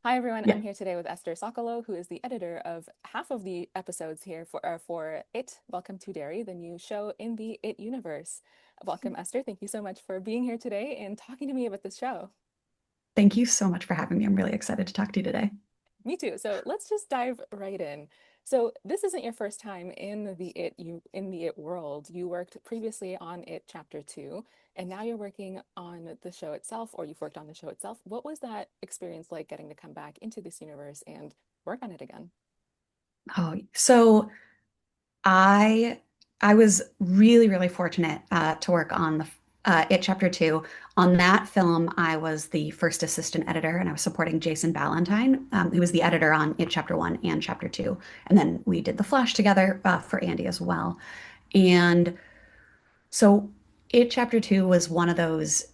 Hi everyone, Yeah. I'm here today with Esther Sokolow, who is the editor of half of the episodes here for It. Welcome to Derry, the new show in the It universe. Welcome, Esther. Thank you so much for being here today and talking to me about this show. Thank you so much for having me. I'm really excited to talk to you today. Me too. So let's just dive right in. So this isn't your first time in the It world. You worked previously on It Chapter 2, and now you're working on the show itself, or you've worked on the show itself. What was that experience like getting to come back into this universe and work on it again? So I I was really, really fortunate to work on the It Chapter 2. On that film, I was the first assistant editor, and I was supporting Jason Ballantyne, who was the editor on It Chapter 1 and Chapter 2. And then we did the Flash together for Andy as well. And so It Chapter 2 was one of those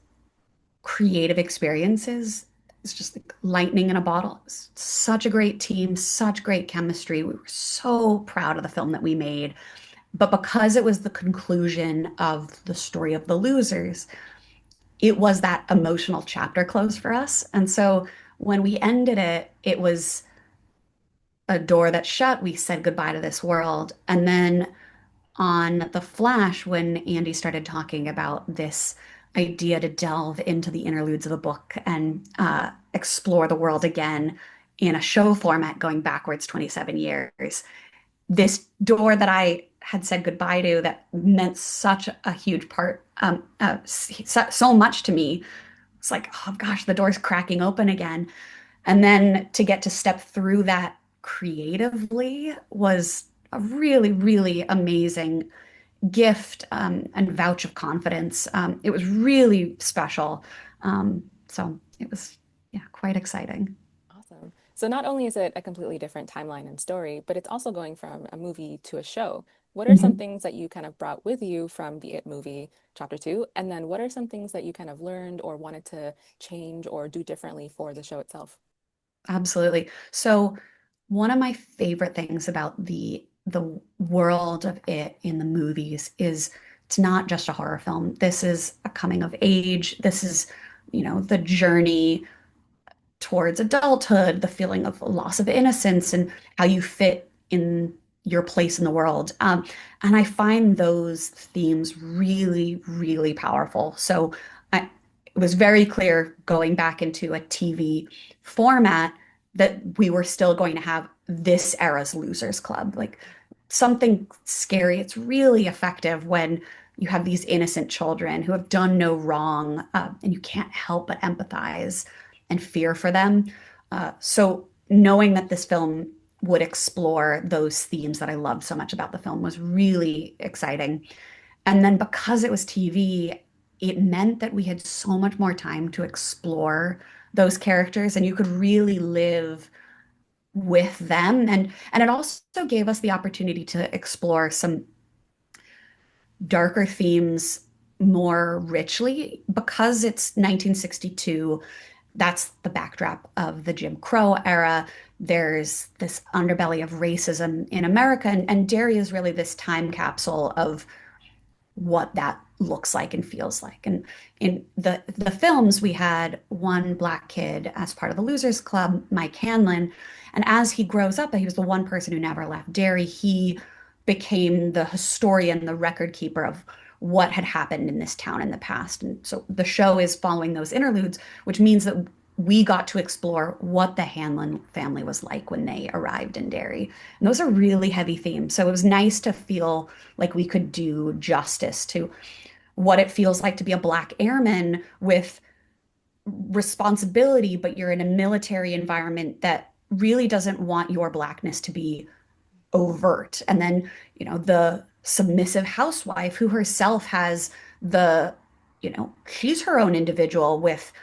creative experiences. It's just like lightning in a bottle. It was such a great team, such great chemistry. We were so proud of the film that we made. But because it was the conclusion of the story of the losers, it was that emotional chapter close for us. And so when we ended it, it was a door that shut. We said goodbye to this world. And then on The Flash, when Andy started talking about this idea to delve into the interludes of the book and explore the world again in a show format going backwards 27 years, this door that I had said goodbye to that meant such a huge part, so much to me. It's like, oh gosh, the door's cracking open again. And then to get to step through that creatively was a really, really amazing gift and vouch of confidence. It was really special. So it was, yeah, quite exciting. Awesome. So not only is it a completely different timeline and story, but it's also going from a movie to a show. What are some Mhm. things that you kind of brought with you from the It movie, Chapter 2? And then what are some things that you kind of learned or wanted to change or do differently for the show itself? Absolutely. So one of my favorite things about the world of it in the movies is it's not just a horror film. This is a coming of age. This is, the journey towards adulthood, the feeling of loss of innocence, and how you fit in your place in the world. And I find those themes really, really powerful. So it was very clear going back into a TV format that we were still going to have this era's Losers Club, like something scary. It's really effective when you have these innocent children who have done no wrong, and you can't help but empathize and fear for them. So knowing that this film would explore those themes that I loved so much about the film was really exciting. And then because it was TV, it meant that we had so much more time to explore those characters and you could really live with them. And it also gave us the opportunity to explore some darker themes more richly because it's 1962. That's the backdrop of the Jim Crow era. There's this underbelly of racism in America, and Derry is really this time capsule of what that looks like and feels like. And in the films, we had one black kid as part of the Losers Club, Mike Hanlon, and as he grows up, he was the one person who never left Derry. He became the historian, the record keeper of what had happened in this town in the past. And so the show is following those interludes, which means that we got to explore what the Hanlon family was like when they arrived in Derry. And those are really heavy themes. So it was nice to feel like we could do justice to what it feels like to be a Black airman with responsibility, but you're in a military environment that really doesn't want your Blackness to be overt. And then, the submissive housewife who herself has the, she's her own individual with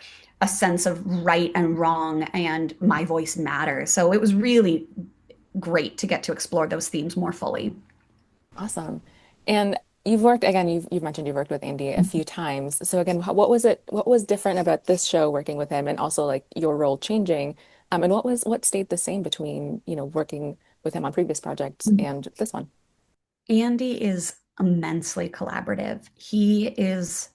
a sense of right and wrong and my voice matters. So it was really great to get to explore those themes more fully. Awesome. And you've worked again, you've mentioned you've worked with Andy a few times. So again, what was it, what was different about this show working with him and also like your role changing? And what stayed the same between, working with him on previous projects and this one? Andy is immensely collaborative. He is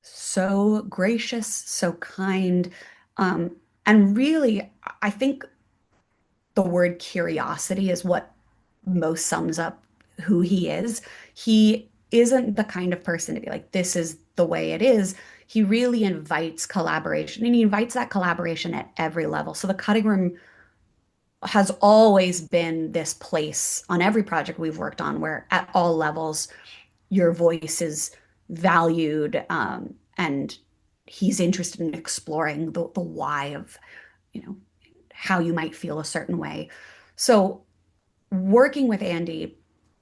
so gracious, so kind. And really, I think the word curiosity is what most sums up who he is. He isn't the kind of person to be like, this is the way it is. He really invites collaboration and he invites that collaboration at every level. So the cutting room has always been this place on every project we've worked on where at all levels your voice is valued, and he's interested in exploring the why of, you know, how you might feel a certain way. So working with Andy,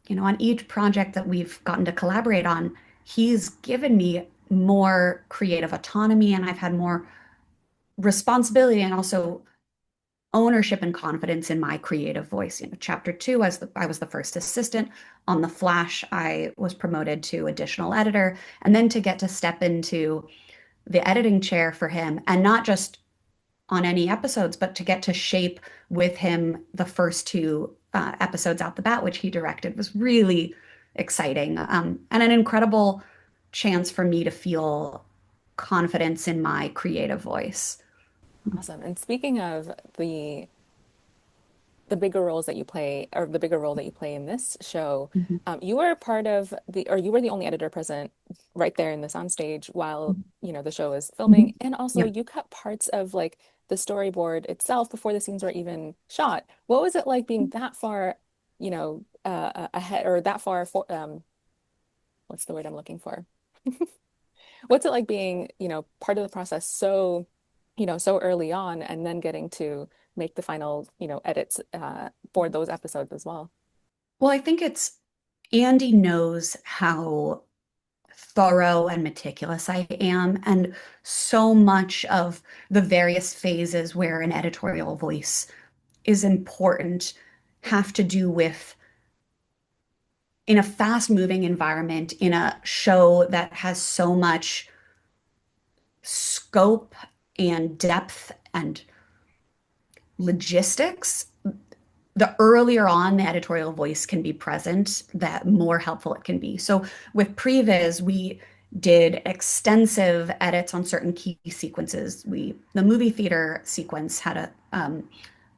on each project that we've gotten to collaborate on, he's given me more creative autonomy and I've had more responsibility and also ownership and confidence in my creative voice. Chapter two, I was the first assistant. On The Flash, I was promoted to additional editor, and then to get to step into the editing chair for him, and not just on any episodes, but to get to shape with him the first two episodes out the bat, which he directed, was really exciting, and an incredible chance for me to feel confidence in my creative voice. Awesome. And speaking of the bigger roles that you play, or the bigger role that you play in this show, Mhm. you were part of or you were the only editor present right there in the soundstage while, the show is filming. Mhm. And also Yep. you cut parts of like the storyboard itself before the scenes were even shot. What was it like being that far, ahead or that far for, what's the word I'm looking for? What's it like being, part of the process so, so early on and then getting to make the final, edits for those episodes as well? Well, I think it's Andy knows how thorough and meticulous I am, and so much of the various phases where an editorial voice is important have to do with in a fast-moving environment, in a show that has so much scope and depth and logistics. The earlier on the editorial voice can be present, that more helpful it can be. So with Pre-Vis, we did extensive edits on certain key sequences. The movie theater sequence had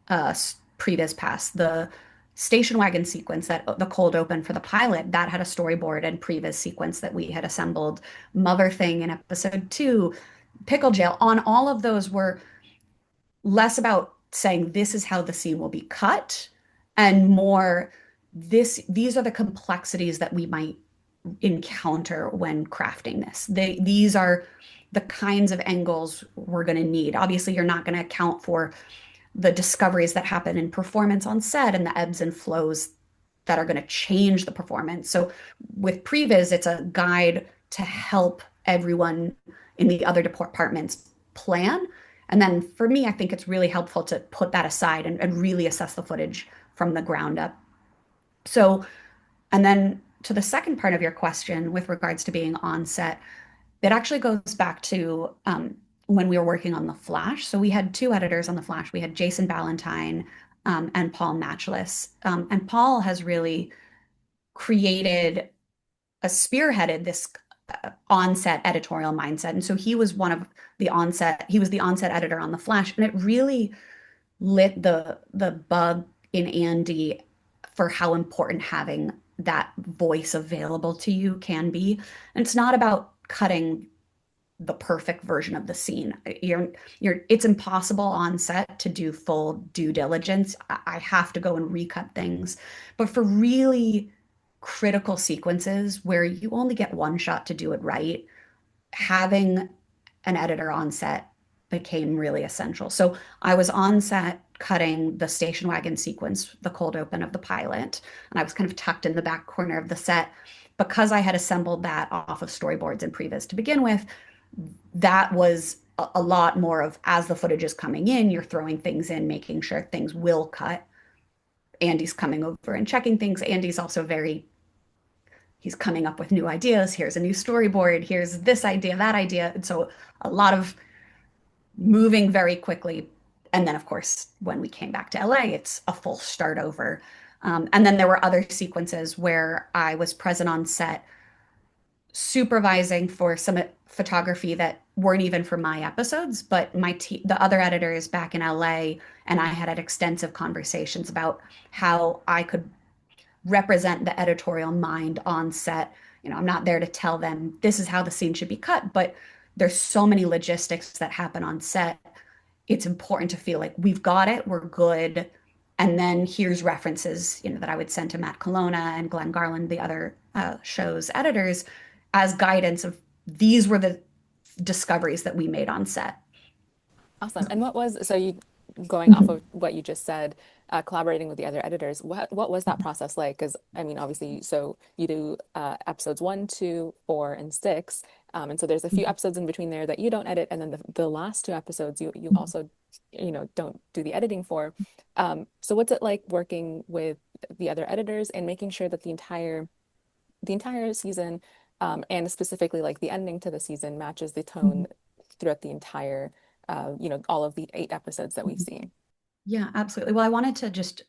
a Pre-Vis pass. The station wagon sequence, that the cold open for the pilot, that had a storyboard and Pre-Vis sequence that we had assembled. Mother Thing in episode two, Pickle Jail, on all of those were less about saying this is how the scene will be cut and more these are the complexities that we might encounter when crafting this. These are the kinds of angles we're going to need. Obviously, you're not going to account for the discoveries that happen in performance on set and the ebbs and flows that are going to change the performance. So with Previs, it's a guide to help everyone in the other departments plan. And then for me, I think it's really helpful to put that aside and really assess the footage from the ground up. So, and then to the second part of your question with regards to being on set, it actually goes back to when we were working on The Flash. So we had two editors on The Flash. We had Jason Ballantyne and Paul Matchless. And Paul has really created, spearheaded this onset editorial mindset. And so he was he was the onset editor on The Flash. And it really lit the bug in Andy for how important having that voice available to you can be. And it's not about cutting the perfect version of the scene. It's impossible on set to do full due diligence. I have to go and recut things. But for really critical sequences where you only get one shot to do it right, having an editor on set became really essential. So I was on set cutting the station wagon sequence, the cold open of the pilot, and I was kind of tucked in the back corner of the set because I had assembled that off of storyboards and previs to begin with. That was a lot more of as the footage is coming in, you're throwing things in, making sure things will cut. Andy's coming over and checking things. Andy's also he's coming up with new ideas. Here's a new storyboard. Here's this idea, that idea. And so a lot of moving very quickly. And then, of course, when we came back to LA, it's a full start over. And then there were other sequences where I was present on set supervising for some photography that weren't even for my episodes, but the other editors back in LA and I had extensive conversations about how I could represent the editorial mind on set. I'm not there to tell them this is how the scene should be cut, but there's so many logistics that happen on set. It's important to feel like we've got it, we're good. And then here's references, that I would send to Matt Colonna and Glenn Garland, the other show's editors, as guidance of these were the discoveries that we made on set. Awesome. And what was, so you, going off Mhm. of what you just said, collaborating with the other editors, what was that process like? Because I mean, obviously, so you do episodes 1, 2, 4, and 6. And so there's a few episodes in between there that you don't edit, and then the last two episodes you also, don't do the editing for. So what's it like working with the other editors and making sure that the entire season, and specifically like the ending to the season matches the tone throughout the entire, all of the 8 episodes that we've seen. Yeah, absolutely. Well, I wanted to just,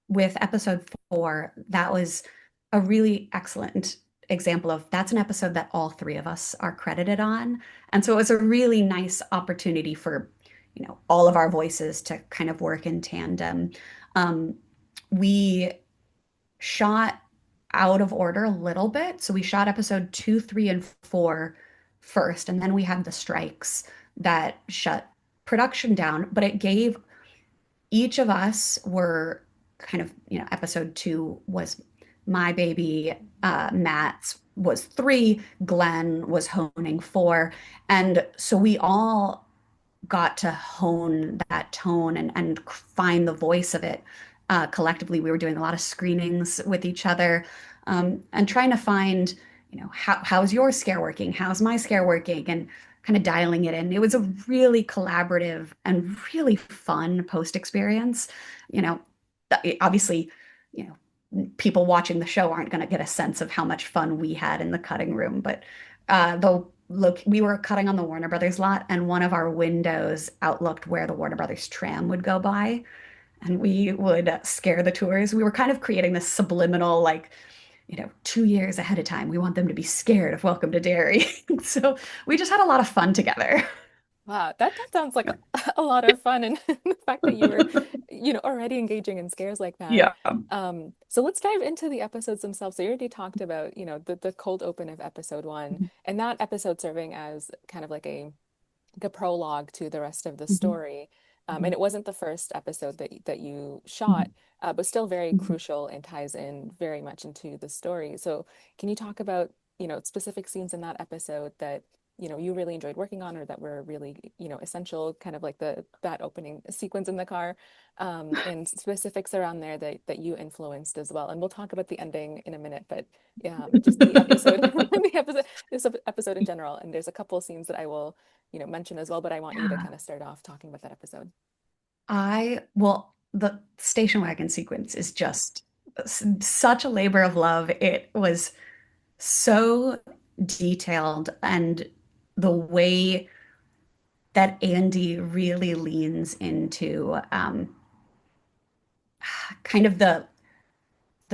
with episode 4, that was a really excellent example of that's an episode that all three of us are credited on. And so it was a really nice opportunity for, all of our voices to kind of work in tandem. Um, we shot out of order a little bit. So we shot episode 2, 3, and 4 first, and then we had the strikes that shut production down, but it gave each of us were kind of, episode 2 was my baby, Matt's was 3, Glenn was honing 4. And so we all got to hone that tone and find the voice of it. Collectively, we were doing a lot of screenings with each other, and trying to find, how's your scare working? How's my scare working? And kind of dialing it in. It was a really collaborative and really fun post experience. You know, obviously, you people watching the show aren't going to get a sense of how much fun we had in the cutting room, but the look, we were cutting on the Warner Brothers lot, and one of our windows outlooked where the Warner Brothers tram would go by, and we would scare the tours. We were kind of creating this subliminal, like, 2 years ahead of time, we want them to be scared of Welcome to Derry. So we just had a lot of fun together. Wow, that sounds like a lot of fun, and the fact that you were, already engaging in scares like that. Yeah. So let's dive into the episodes themselves. So you already talked about, the cold open of episode 1, and that episode serving as kind of like the prologue to the rest of the story. And it wasn't the first episode that you shot, but still very crucial and ties in very much into the story. So can you talk about, specific scenes in that episode that, you really enjoyed working on, or that were really, essential, kind of like that opening sequence in the car, and specifics around there that you influenced as well. And we'll talk about the ending in a minute, but yeah, just the episode, this episode in general. And there's a couple of scenes that I will, mention as well, but I want you to Yeah. kind of start off talking about that episode. Well, the station wagon sequence is just such a labor of love. It was so detailed, and the way that Andy really leans into kind of the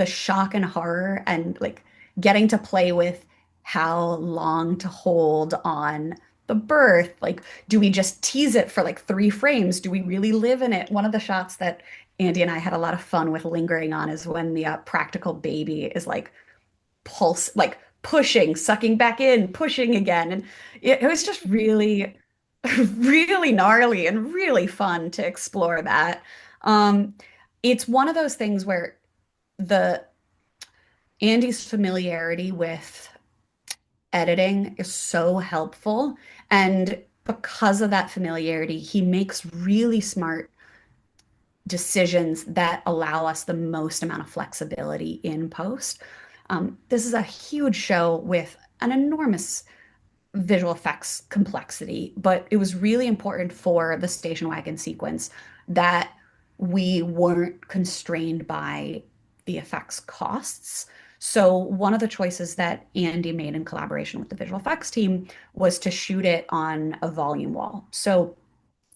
shock and horror, and like getting to play with how long to hold on the birth. Like, do we just tease it for like 3 frames? Do we really live in it? One of the shots that Andy and I had a lot of fun with lingering on is when the practical baby is like like pushing, sucking back in, pushing again. And it was just really, really gnarly and really fun to explore that. Um, it's one of those things where the Andy's familiarity with editing is so helpful. And because of that familiarity, he makes really smart decisions that allow us the most amount of flexibility in post. This is a huge show with an enormous visual effects complexity, but it was really important for the station wagon sequence that we weren't constrained by the effects costs. So one of the choices that Andy made in collaboration with the visual effects team was to shoot it on a volume wall. So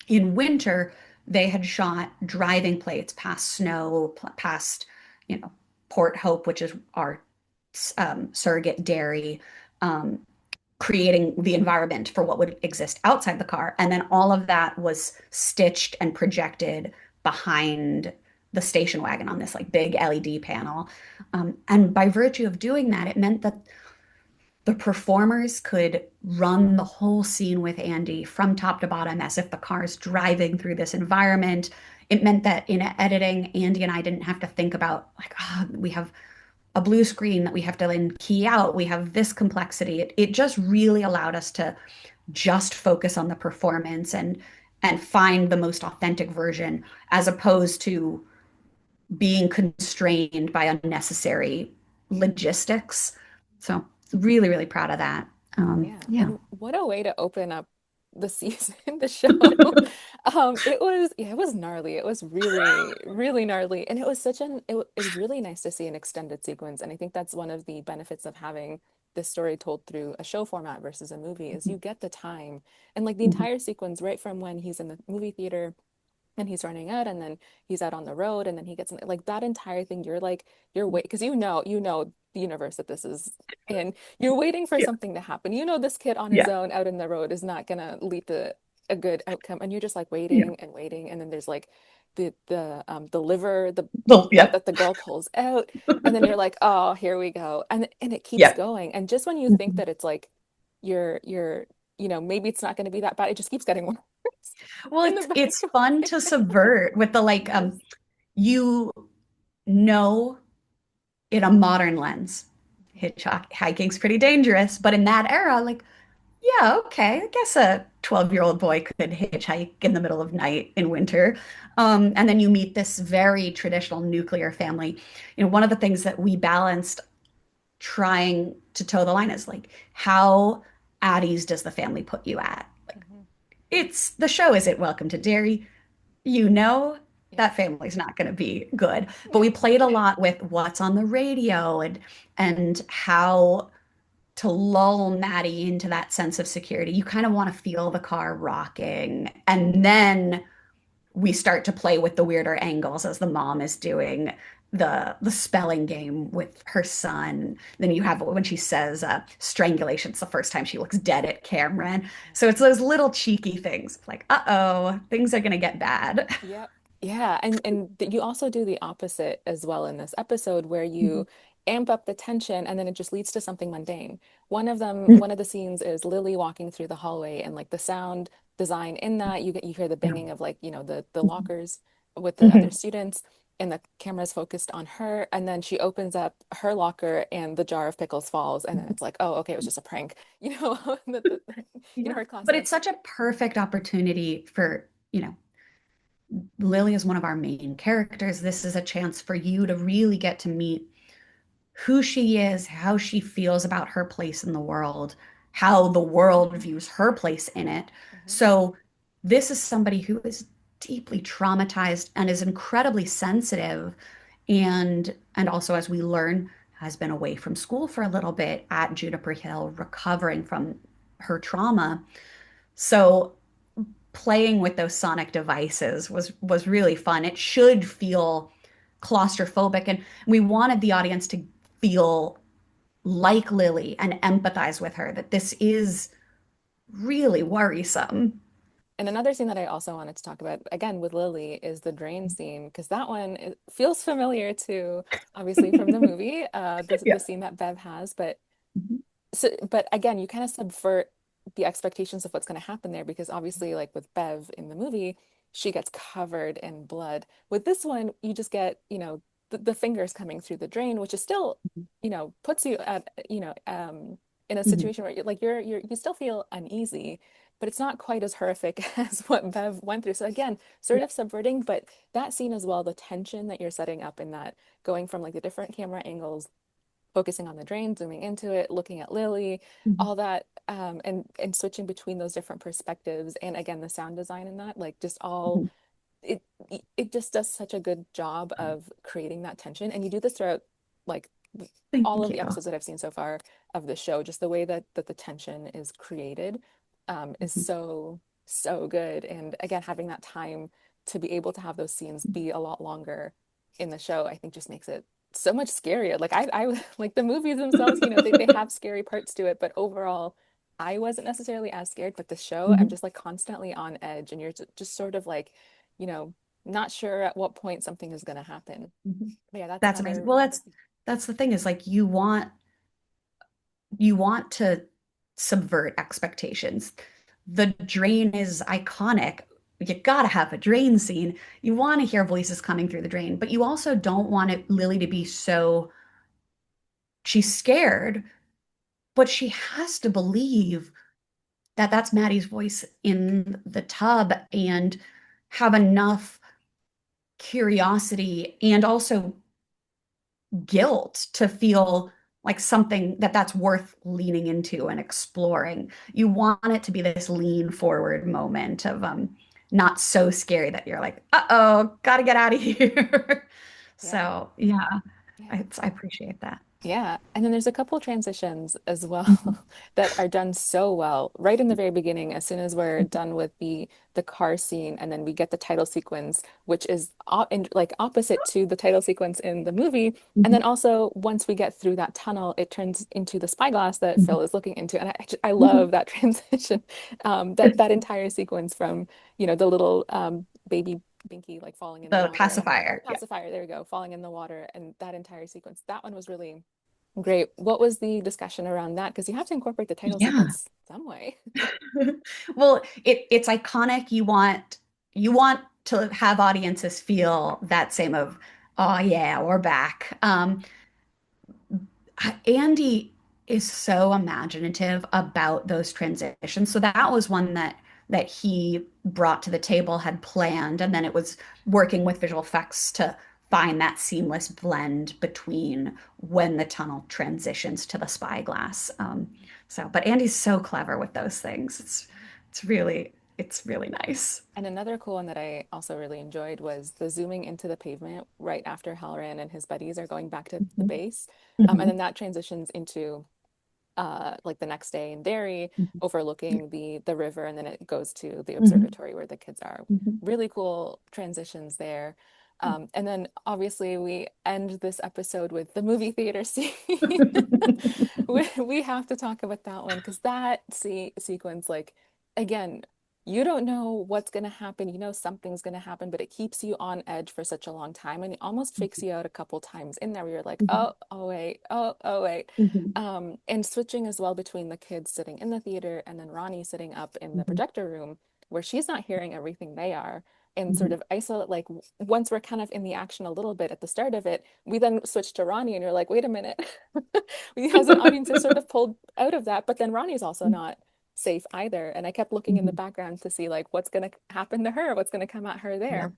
in winter, they had shot driving plates past snow, past, you know, Port Hope, which is our surrogate Derry. creating the environment for what would exist outside the car. And then all of that was stitched and projected behind the station wagon on this like big LED panel. And by virtue of doing that, it meant that the performers could run the whole scene with Andy from top to bottom as if the car is driving through this environment. It meant that in editing, Andy and I didn't have to think about like, oh, we have a blue screen that we have to then key out. We have this complexity. It just really allowed us to just focus on the performance and find the most authentic version as opposed to being constrained by unnecessary logistics. So really, really proud of that. Yeah, Yeah. and what a way to open up the season, the show. It was yeah, it was gnarly. It was really, really gnarly, and it was it was really nice to see an extended sequence. And I think that's one of the benefits of having this story told through a show format versus a movie is you get the time and like the Mhm. entire sequence right from when he's in the movie theater and he's running out and then he's out on the road and then he gets in like that entire thing you're like you're wait because you know the universe that this is in you're waiting for Yeah. something to happen, you know, this kid on his Yeah. own out in the road is not gonna lead to a good outcome and you're just like Yeah. waiting and waiting and then there's like the liver the Well, that yeah. that the girl pulls out and then you're like oh here we go and it keeps Yeah. going and just when you think Mhm. that it's like you're you know maybe it's not going to be that bad it just keeps getting worse Well, in the it's back of fun my to head. subvert with the like Yes. you know in a modern lens. Hitchhiking's pretty dangerous, but in that era, like, yeah, okay, I guess a 12-year-old boy could hitchhike in the middle of night in winter. And then you meet this very traditional nuclear family. You know, one of the things that we balanced trying to toe the line is like, how at ease does the family put you at? Like, Mhm. it's the show is it Welcome to Derry? You know Yeah. that family's not going to be good. But we played a lot with what's on the radio and how to lull Maddie into that sense of security. You kind of want to feel the car rocking. And then we start to play with the weirder angles as the mom is doing the spelling game with her son. Then you have when she says strangulation, it's the first time she looks dead at camera. And so it's those little cheeky things like, uh-oh, things are gonna get bad. Yep. Yeah, and you also do the opposite as well in this episode where Mhm. you amp up the tension and then it just leads to something mundane. Mhm. One of the scenes is Lily walking through the hallway and like the sound design in that you hear the Yeah. banging of like, you know, the Mhm. lockers with the other Mhm. students and the camera's focused on her and then she opens up her locker and the jar of pickles falls and then it's like, oh, okay, it was just a prank. You know, you know Yeah. her But it's classmates. such a perfect opportunity for, Lily is one of our main characters. This is a chance for you to really get to meet who she is, how she feels about her place in the world, how the world views her place in it. Mhm. So, this is somebody who is deeply traumatized and is incredibly sensitive and also as we learn has been away from school for a little bit at Juniper Hill recovering from her trauma. So, playing with those sonic devices was really fun. It should feel claustrophobic and we wanted the audience to feel like Lily and empathize with her that this is really worrisome. And another scene that I also wanted to talk about, again with Lily, is the drain scene, because that one feels familiar to obviously from the movie, the Yeah. scene that Bev has, but Mhm. so but again, you kind of subvert the expectations of what's going to happen there because obviously, like with Bev in the movie, she gets covered in blood. With this one, you just get, you know, the fingers coming through the drain, which is still, you know, puts you at, you know, in a Mhm. situation where you're like you still feel uneasy, but it's not quite as horrific as what Bev went through. So again, sort Yeah. of subverting, but that scene as well, the tension that you're setting up in that, going from like the different camera angles focusing on the drain, zooming into it, looking at Lily, Mhm. all that, and switching between those different perspectives, and again the sound design in that, like just all Mhm. it it just does such a good job of creating that tension, and you do this throughout like all Thank of the you. episodes that I've seen so far of the show. Just the way that the tension is created, is Mhm. so good, and again having that time to be able to have those scenes be a lot longer in the show, I think just makes it so much scarier. Like I like the movies themselves, they have scary parts to it, but overall, I wasn't necessarily as scared. But the show, I'm Mhm, just like constantly on edge, and you're just sort of like, you know, not sure at what point something is going to happen. mhm. But yeah, that's That's amazing. another. Well, that's the thing is like you want to subvert expectations. The drain is iconic. You gotta have a drain scene. You want to hear voices coming through the drain, but you also don't want it Lily to be so she's scared, but she has to believe that that's Maddie's voice in the tub and have enough curiosity and also guilt to feel like something that's worth leaning into and exploring. You want it to be this lean forward moment of not so scary that you're like, uh-oh, gotta get out of here. Yeah, So yeah, yeah. I appreciate that. Yeah, and then there's a couple transitions as well Mhm, that are done so well. Right in the very beginning, as soon as we're done with the car scene, and then we get the title sequence, which is like opposite to the title sequence in the movie. And mhm, then also once we get through that tunnel, it turns into the spyglass that mhm, Phil is looking into, and I mhm. love that transition. That entire sequence from the little baby Binky like falling in the The water, pacifier. Yeah. pacifier, there we go, falling in the water, and that entire sequence. That one was really great. What was the discussion around that? Because you have to incorporate the title Yeah. sequence some way. Well, it's iconic. You want to have audiences feel that same of, oh yeah, we're back. Andy is so imaginative about those transitions. So that was one that he brought to the table, had planned, and then it was working with visual effects to find that seamless blend between when the tunnel transitions to the spyglass. But Andy's so clever with those things. It's really nice. And another cool one that I also really enjoyed was the zooming into the pavement right after Halloran and his buddies are going back to the Mhm. base. And then Mhm. that transitions into like the next day in Derry, Mhm. overlooking the river, and then it goes to the Mhm. observatory where the kids are. Mhm. Really cool transitions there. And then obviously we end this episode with the movie theater scene. We have to talk about that one because that sequence, like, again, you don't know what's going to happen. You know something's going to happen, but it keeps you on edge for such a long time, and it almost fakes you out a couple times in there where you're like, Mhm. oh, oh wait, oh wait. Mhm. And switching as well between the kids sitting in the theater and then Ronnie sitting up in the Mhm. projector room where she's not hearing everything they are. And sort Mhm. of isolate, like once we're kind of in the action a little bit at the start of it, we then switch to Ronnie, and you're like, wait a minute. We as an audience are sort of pulled out of that, but then Ronnie's also not safe either. And I kept looking in the Mhm. background to see like what's gonna happen to her, what's gonna come at her Yeah. there.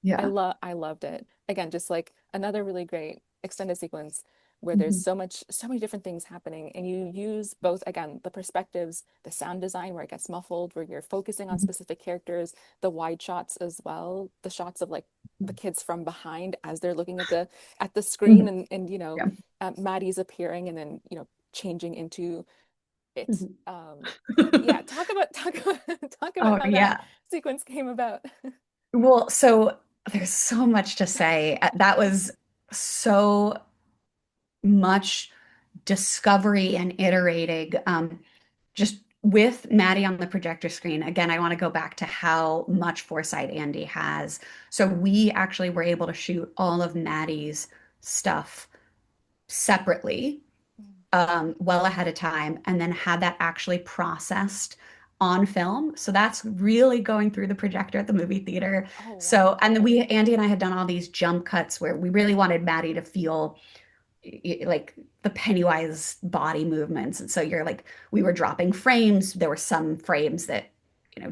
Yeah. I loved it. Again, just like another really great extended sequence where there's Mhm. so many different things happening, and you use both, again, the perspectives, the sound design where it gets muffled, where you're focusing on Mhm. specific characters, the wide shots as well, the shots of like the kids from behind as they're looking at the screen, Mhm. and Yeah. Maddie's appearing and then changing into it. Mhm. Yeah, talk about talk about Oh, how that yeah. sequence came about. Well, so there's so much to say. That was so much discovery and iterating. Just with Maddie on the projector screen, again, I want to go back to how much foresight Andy has. So we actually were able to shoot all of Maddie's stuff separately, well ahead of time, and then had that actually processed on film. So that's really going through the projector at the movie theater. Oh, So, wow. and then Andy and I had done all these jump cuts where we really wanted Maddie to feel like the Pennywise body movements. And so you're like, we were dropping frames. There were some frames that,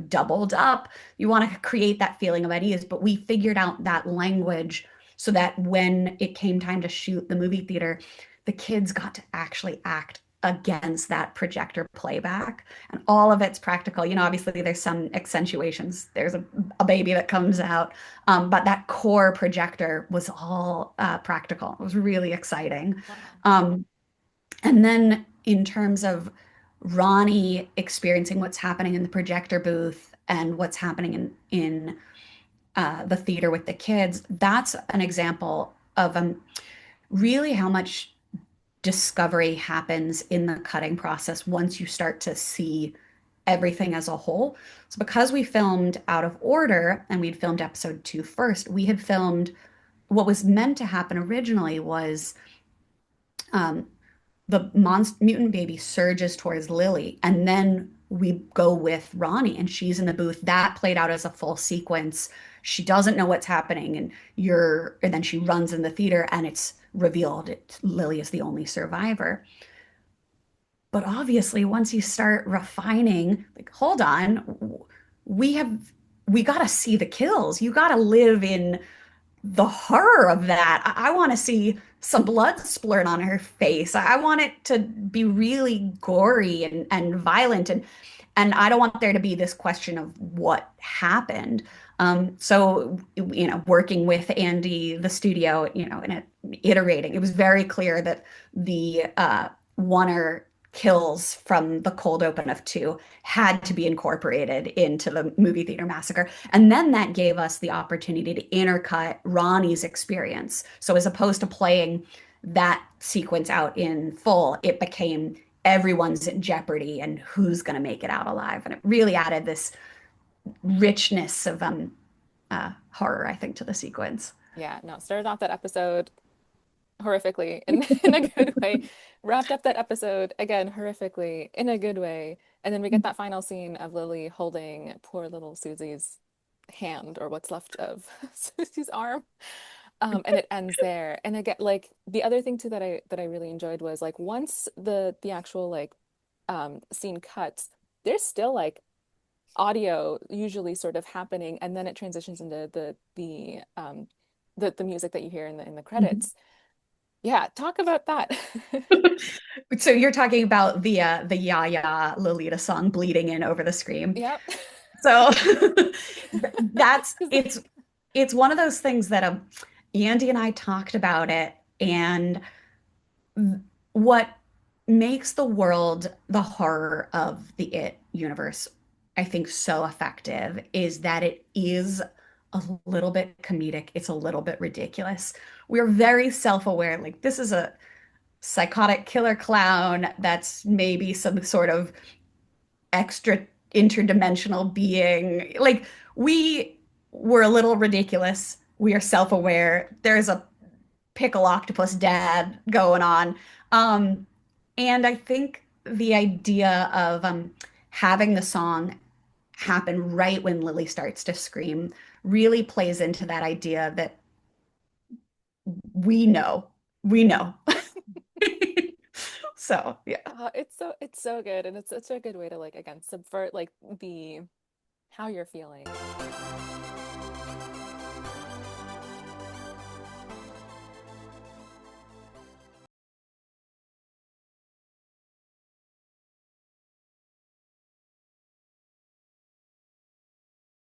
doubled up. You want to create that feeling of ideas, but we figured out that language so that when it came time to shoot the movie theater, the kids got to actually act against that projector playback, and all of it's practical. Obviously there's some accentuations. There's a baby that comes out, but that core projector was all practical. It was really exciting. Wow. Um, and then in terms of Ronnie experiencing what's happening in the projector booth and what's happening in the theater with the kids, that's an example of really how much discovery happens in the cutting process once you start to see everything as a whole. So because we filmed out of order and we'd filmed episode 2 first, we had filmed what was meant to happen originally was um, the mutant baby surges towards Lily, and then we go with Ronnie, and she's in the booth. That played out as a full sequence. She doesn't know what's happening, and then she runs in the theater, and it's revealed Lily is the only survivor. But obviously, once you start refining, like, hold on, we have we got to see the kills. You got to live in the horror of that. I want to see some blood splurt on her face. I want it to be really gory and violent, and I don't want there to be this question of what happened. So, working with Andy, the studio, and iterating, it was very clear that the Warner kills from the cold open of 2 had to be incorporated into the movie theater massacre. And then that gave us the opportunity to intercut Ronnie's experience. So as opposed to playing that sequence out in full, it became everyone's in jeopardy and who's going to make it out alive. And it really added this richness of horror, I think, to the sequence. Yeah, no, started off that episode horrifically in a good way, wrapped up that episode again horrifically in a good way, and then we get that final scene of Lily holding poor little Susie's hand or what's left of Susie's arm. And it ends there. And again, like the other thing too that I really enjoyed was like once the actual like scene cuts, there's still like audio usually sort of happening, and then it transitions into the music that you hear in the Mhm. credits. Yeah, talk about that. So you're talking about the Yaya Lolita song bleeding in over the scream. Yep. So that's 'Cause it's one of those things that Andy and I talked about it, and what makes the world, the horror of the It universe, I think so effective is that it is a little bit comedic. It's a little bit ridiculous. We're very self-aware. Like this is a psychotic killer clown that's maybe some sort of extra interdimensional being. Like we were a little ridiculous. We are self-aware. There's a pickle octopus dad going on. Um, and I think the idea of having the song happen right when Lily starts to scream really plays into that idea that we know, we know. So, yeah. it's so good, and it's such a good way to like again subvert like the how you're feeling.